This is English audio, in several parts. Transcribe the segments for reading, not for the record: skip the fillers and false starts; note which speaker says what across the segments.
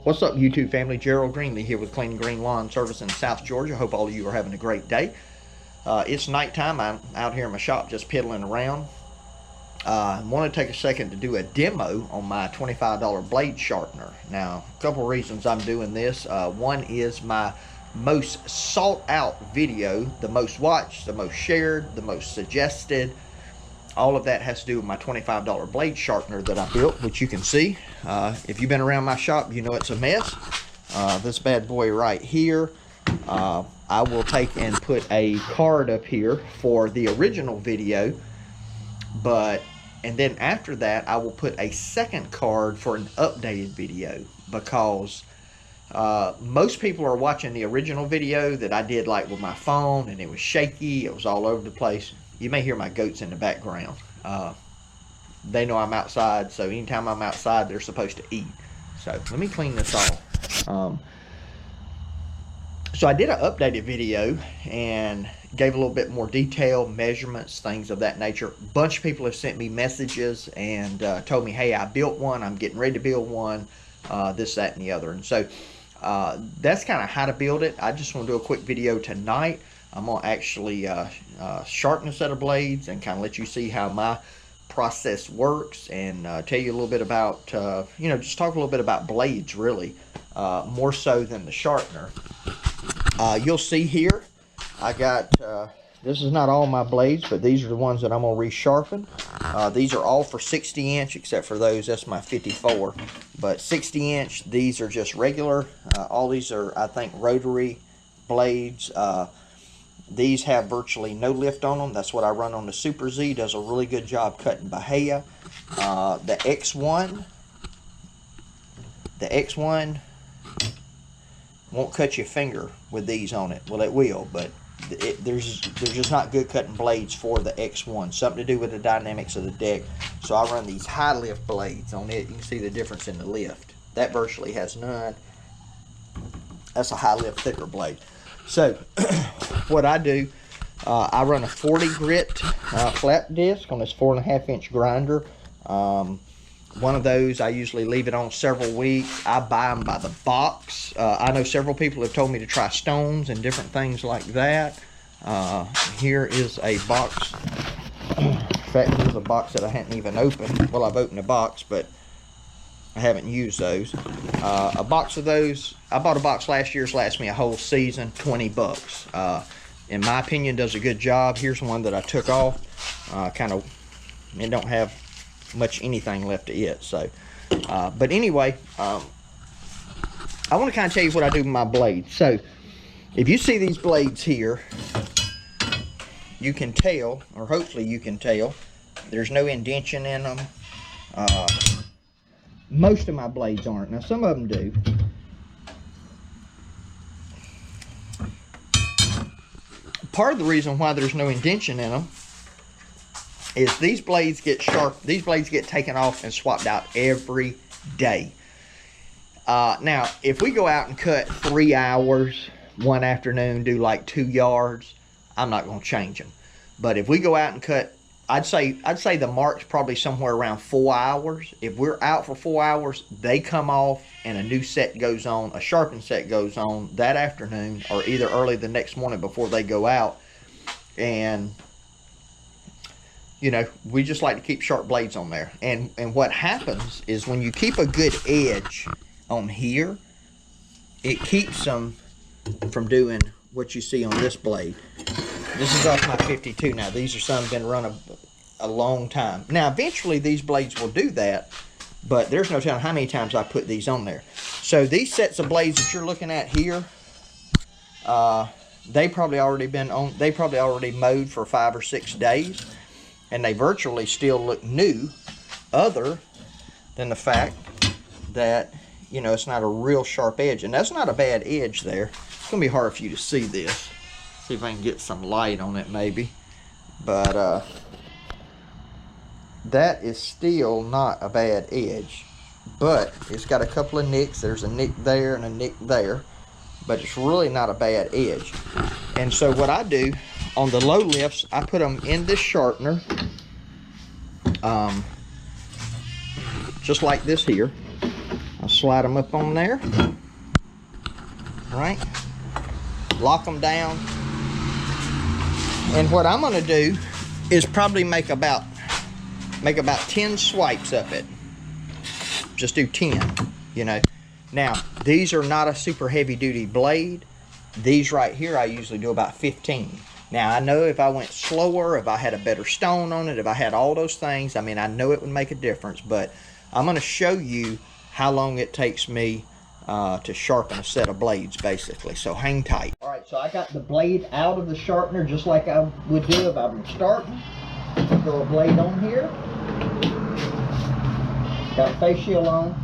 Speaker 1: What's up, YouTube family? Gerald Greenlee here with Clean Green Lawn Service in South Georgia. Hope all of you are having a great day. It's nighttime. I'm out here in my shop just piddling around. I want to take a second to do a demo on my $25 blade sharpener. Now, a couple of reasons I'm doing this. One is my most sought out video, the most watched, the most shared, the most suggested. All of that has to do with my $25 blade sharpener that I built, which you can see. If you've been around my shop, you know it's a mess. This bad boy right here, I will take and put a card up here for the original video, and then after that, I will put a second card for an updated video, because most people are watching the original video that I did like with my phone, and it was shaky, it was all over the place. You may hear my goats in the background. They know I'm outside, so anytime I'm outside, they're supposed to eat. So let me clean this off. So I did an updated video and gave a little bit more detail, measurements, things of that nature. A bunch of people have sent me messages and told me, hey, I built one, I'm getting ready to build one, this, that, and the other. And so that's kind of how to build it. I just want to do a quick video tonight. I'm going to actually sharpen a set of blades and kind of let you see how my process works, and tell you a little bit about, just talk a little bit about blades, really, more so than the sharpener. You'll see here, I got, this is not all my blades, but these are the ones that I'm going to resharpen. These are all for 60 inch, except for those, that's my 54. But 60 inch, these are just regular. All these are, I think, rotary blades. These have virtually no lift on them. That's what I run on the Super Z. Does a really good job cutting bahia. The X1 won't cut your finger with these on it. Well, it will, but there's just not good cutting blades for the X1. Something to do with the dynamics of the deck. So I run these high lift blades on it. You can see the difference in the lift. That virtually has none. That's a high lift, thicker blade. So what I do, I run a 40 grit flat disc on this 4.5 inch grinder. One of those, I usually leave it on several weeks. I buy them by the box. I know several people have told me to try stones and different things like that. Here is a box. In fact, here's a box that I hadn't even opened. Well, I've opened a box, but I haven't used those. A box of those, I bought a box last year. It's lasted me a whole season, 20 bucks. In my opinion, does a good job. Here's one that I took off. It don't have much anything left to it. So, but anyway, I want to kind of tell you what I do with my blades. So, if you see these blades here, you can tell, or hopefully you can tell, there's no indentation in them. Most of my blades aren't. Now, some of them do. Part of the reason why there's no indentation in them is these blades get sharp. These blades get taken off and swapped out every day. Now, if we go out and cut 3 hours one afternoon, do like 2 yards, I'm not going to change them. But if we go out and cut, I'd say the mark's probably somewhere around 4 hours. If we're out for 4 hours, they come off and a new set goes on, a sharpened set goes on that afternoon, or either early the next morning before they go out. And we just like to keep sharp blades on there. And what happens is when you keep a good edge on here, it keeps them from doing what you see on this blade. This is off my 52 now. These are some been run a long time. Now, eventually these blades will do that, but there's no telling how many times I put these on there. So these sets of blades that you're looking at here, they probably already mowed for 5 or 6 days, and they virtually still look new, other than the fact that, it's not a real sharp edge. And that's not a bad edge there. It's gonna be hard for you to see this. See if I can get some light on it maybe. But that is still not a bad edge. But it's got a couple of nicks. There's a nick there and a nick there. But it's really not a bad edge. And so what I do on the low lifts, I put them in this sharpener. Just like this here. I'll slide them up on there. Right, lock them down. And what I'm going to do is probably make about 10 swipes up it. Just do 10, you know. Now, these are not a super heavy duty blade. These right here, I usually do about 15. Now, I know if I went slower, if I had a better stone on it, if I had all those things, I mean, I know it would make a difference, but I'm going to show you how long it takes me to sharpen a set of blades, basically. So hang tight. All right, so I got the blade out of the sharpener just like I would do if I'm starting. Throw a blade on here. Got face shield on.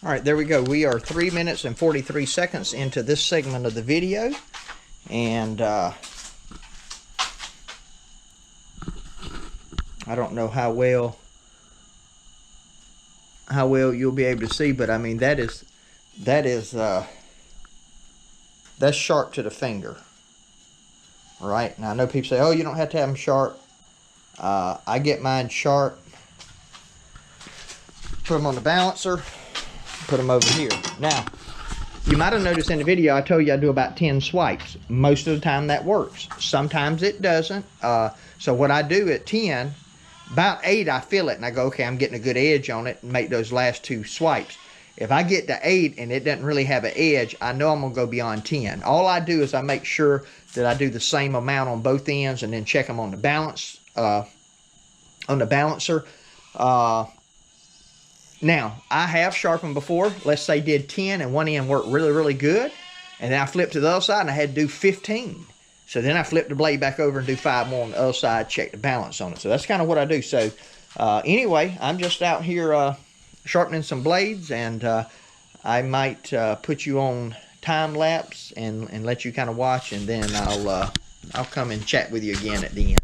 Speaker 1: All right, there we go. We are 3 minutes and 43 seconds into this segment of the video, and I don't know how well you'll be able to see, but I mean that's sharp to the finger. All right, now I know people say, oh, you don't have to have them sharp. I get mine sharp, put them on the balancer, put them over here. Now, you might have noticed in the video I told you I do about 10 swipes. Most of the time that works. Sometimes it doesn't. So what I do at 10 About 8, I feel it, and I go, okay, I'm getting a good edge on it, and make those last 2 swipes. If I get to 8 and it doesn't really have an edge, I know I'm going to go beyond 10. All I do is I make sure that I do the same amount on both ends, and then check them on the balance, on the balancer. Now, I have sharpened before. Let's say did 10 and one end worked really, really good. And then I flipped to the other side and I had to do 15. So then I flipped the blade back over and do 5 more on the other side, check the balance on it. So that's kind of what I do. So anyway, I'm just out here sharpening some blades, and I might put you on time lapse and let you kind of watch, and then I'll come and chat with you again at the end.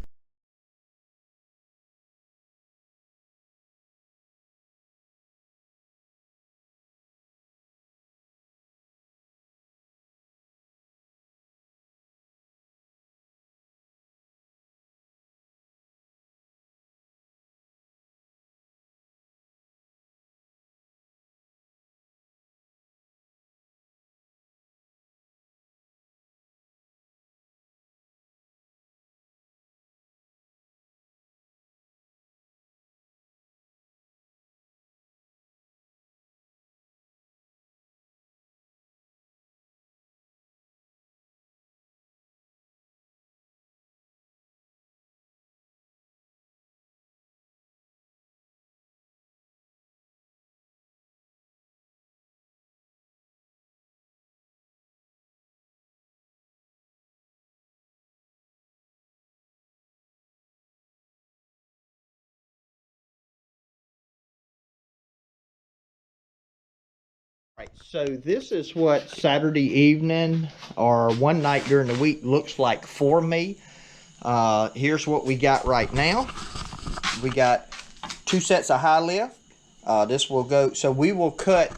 Speaker 1: Right, so this is what Saturday evening or one night during the week looks like for me. Here's what we got right now. We got 2 sets of high lift. This will go, so we will cut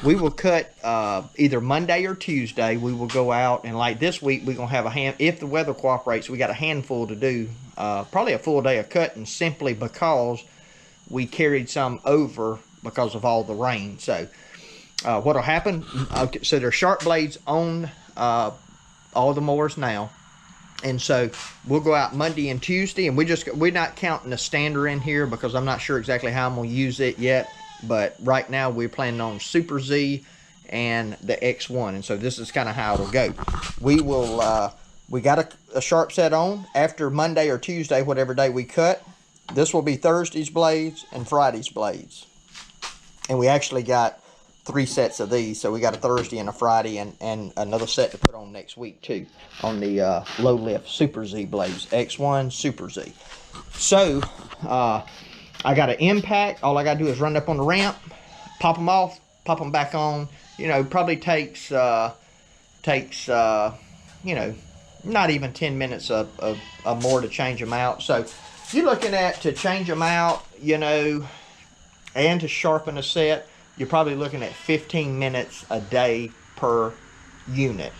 Speaker 1: either Monday or Tuesday. We will go out, and like this week we're gonna have if the weather cooperates, we got a handful to do, probably a full day of cutting, simply because we carried some over because of all the rain. So what'll happen, so there's sharp blades on all the mowers now, and so we'll go out Monday and Tuesday, and we're not counting the stander in here because I'm not sure exactly how I'm going to use it yet, but right now we're planning on Super Z and the X1, and so this is kind of how it'll go. We got a sharp set on after Monday or Tuesday, whatever day we cut. This will be Thursday's blades and Friday's blades, and we actually got 3 sets of these, so we got a Thursday and a Friday, and another set to put on next week too, on the low lift Super Z blades, X1 Super Z. So I got an impact. All I got to do is run up on the ramp, pop them off, pop them back on. You know, probably takes you know, not even 10 minutes of more to change them out. So you're looking at, to change them out, you know, and to sharpen a set, you're probably looking at 15 minutes a day per unit.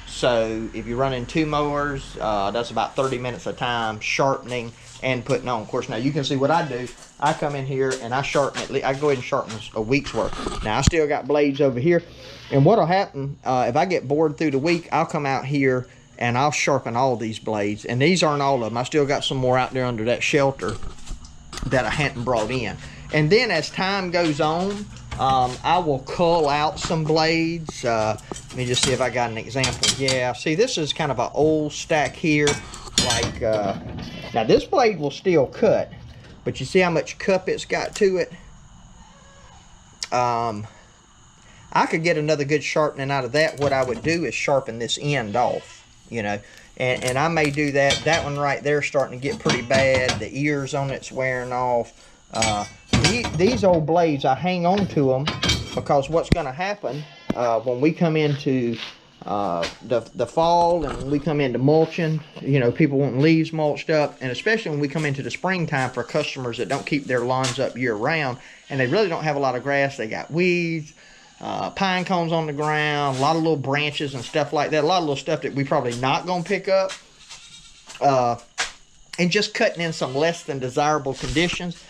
Speaker 1: So if you're running 2 mowers, that's about 30 minutes a time sharpening and putting on. Of course, now you can see what I do. I come in here and I sharpen it. I go ahead and sharpen a week's worth. Now I still got blades over here, and what'll happen, if I get bored through the week, I'll come out here and I'll sharpen all these blades. And these aren't all of them. I still got some more out there under that shelter that I hadn't brought in. And then as time goes on, I will cull out some blades. Let me just see if I got an example. Yeah, see, this is kind of an old stack here. Like, now this blade will still cut, but you see how much cup it's got to it? I could get another good sharpening out of that. What I would do is sharpen this end off, you know, and I may do that. That one right there is starting to get pretty bad. The ears on it's wearing off. These old blades, I hang on to them because what's going to happen when we come into the fall and when we come into mulching, you know, people want leaves mulched up, and especially when we come into the springtime for customers that don't keep their lawns up year round, and they really don't have a lot of grass. They got weeds, pine cones on the ground, a lot of little branches and stuff like that, a lot of little stuff that we probably not going to pick up, and just cutting in some less than desirable conditions.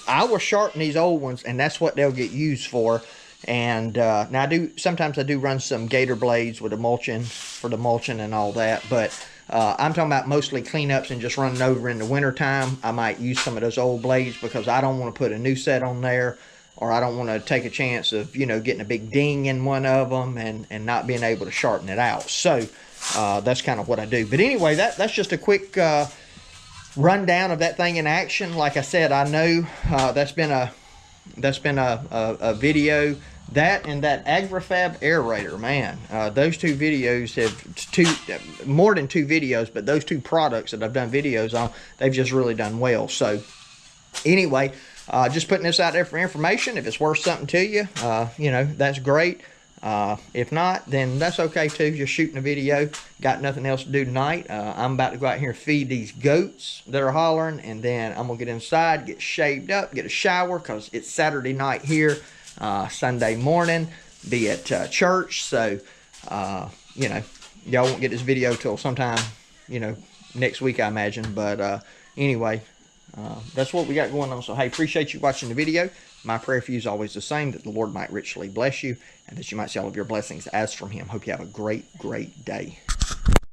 Speaker 1: I will sharpen these old ones, and that's what they'll get used for. And now sometimes I do run some gator blades with the mulching, for the mulching and all that, but I'm talking about mostly cleanups and just running over in the wintertime. I might use some of those old blades because I don't want to put a new set on there, or I don't want to take a chance of, you know, getting a big ding in one of them and not being able to sharpen it out. So that's kind of what I do. But anyway, that's just a quick rundown of that thing in action. Like I said, I know that's been a video. That and that AgriFab aerator, man, those two videos have more than two videos, but those two products that I've done videos on, they've just really done well. So anyway, just putting this out there for information. If it's worth something to you, you know, that's great. If not, then that's okay too. Just shooting a video. Got nothing else to do tonight. I'm about to go out here and feed these goats that are hollering, and then I'm gonna get inside, get shaved up, get a shower, because it's Saturday night here. Sunday morning, be at church. So you know, y'all won't get this video till sometime, you know, next week, I imagine. But anyway, that's what we got going on. So hey, appreciate you watching the video. My prayer for you is always the same, that the Lord might richly bless you, and that you might see all of your blessings as from him. Hope you have a great day.